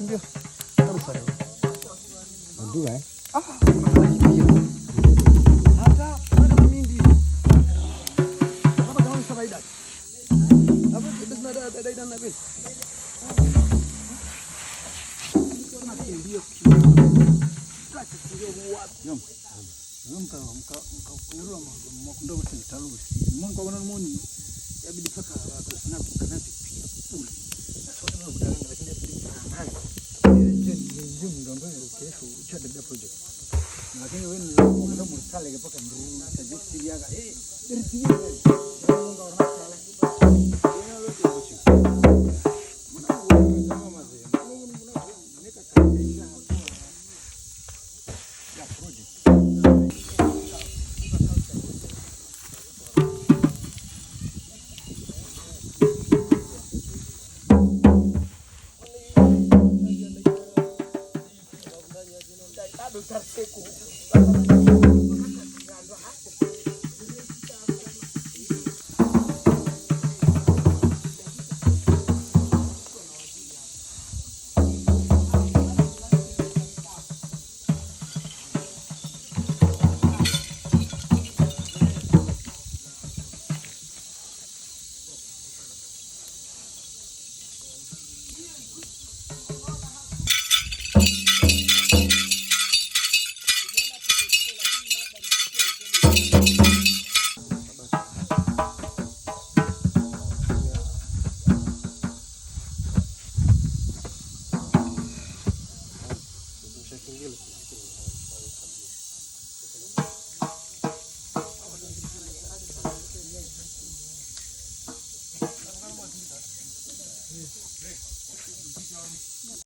Ndio. Kama sasa. Ndio eh. Hata mindi. Kama kama sabaida. Hapo ndio dada na besi. Ndio. Mkakunirwa mkondo wote mtalusi. Mungu kwa moni yabidi paka na kanati pia ule. Na sote na kutana lakini ndio ndio kesho cha the project. Lakini wewe ndio mtale paka ndio tajisi yaga Mungu anataka. Yeye lote bosi.